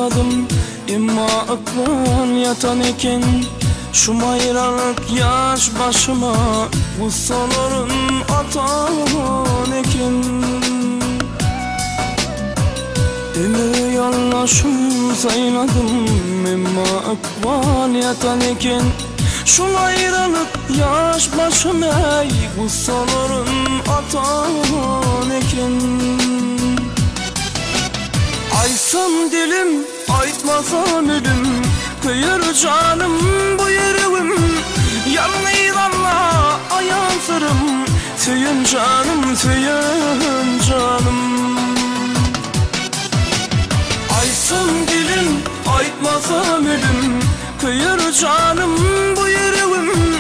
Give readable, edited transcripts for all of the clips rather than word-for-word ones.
sayladım imma ıkbal yatan eken. Şu mayralık yaş başıma bu sonurun atan eken. Ömür yollaşım sayladım imma ıkbal yatan eken. Şu ayrılık yaş başım ey bu sonurun atan eken. Aysam dilim aytmasam ölüm, kıyır canım bu yüreğim. Yanlıylanla ayansırım, söyün canım söyün canım. Aysam dilim aytmasam ölüm, kıyır canım bu yüreğim.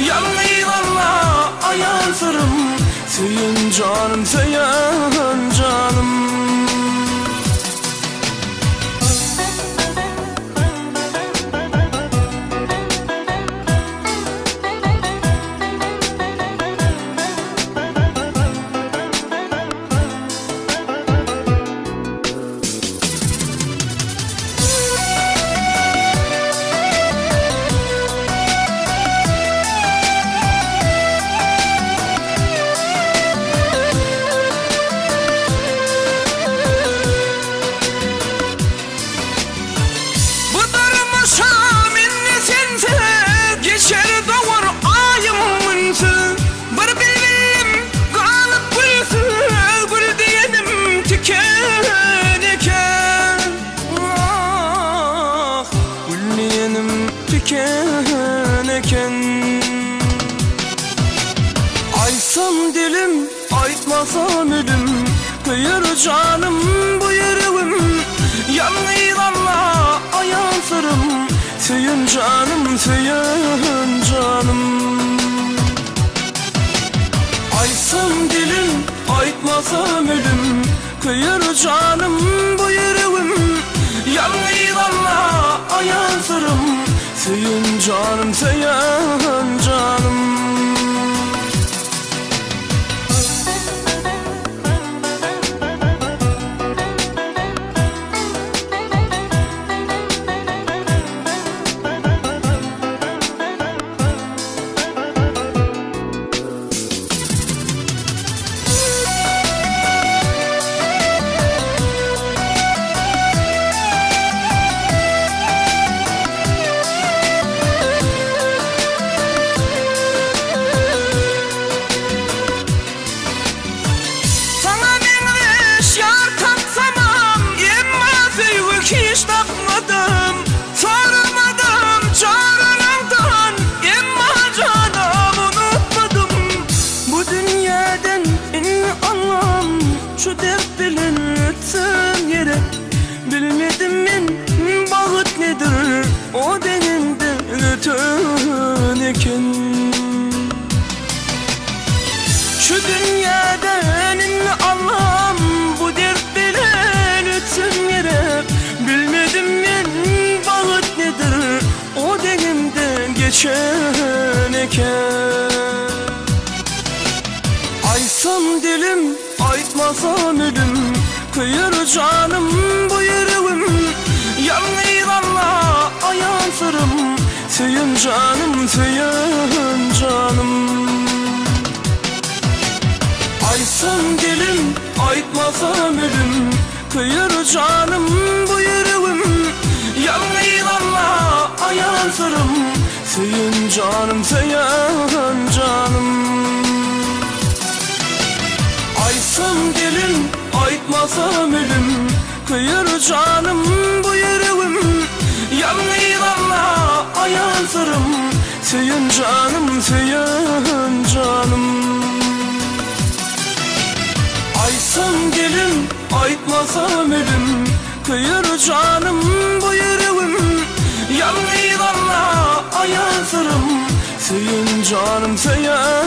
Yanlıylanla ayansırım, söyün canım söyün canım. Aysam dilim aytmasam ölüm, kıyır canım bu yüreğim. Yanlıylanla ayansırım, söyün canım söyün canım. Aysam dilim aytmasam ölüm, kıyır canım bu yüreğim. Yanlıylanla ayansırım, söyün canım söyün canım. Hiç takmadım, sarılmadım çağrınımdan, emma canım unutmadım. Bu dünyadan en anlam şu dert bilinirsin yere. Bilmedim ben bağıt nedir, o deninde ötün eken. Şu dünyadan en anlam bu dert bilinirsin yere. Bilmedim ben bağıt nedir, o denimden geçen eken. Aysam dilim aytmasam ölüm, kıyır canım bu yüreğim. Yanlıylanla ayansırım, söyün canım söyün canım. Aysam dilim aytmasam ölüm, kıyır canım bu yüreğim. Yanlıylanla ayansırım, söyün canım söyün canım. Aysam dilim aytmasam ölüm, kıyır canım bu yüreğim. Yanlıylanla ayansırım, söyün canım söyün canım. Aysam dilim aytmasam ölüm, kıyır canım bu yüreğim. Yanlıylanla ayansırım, söyün canım söyün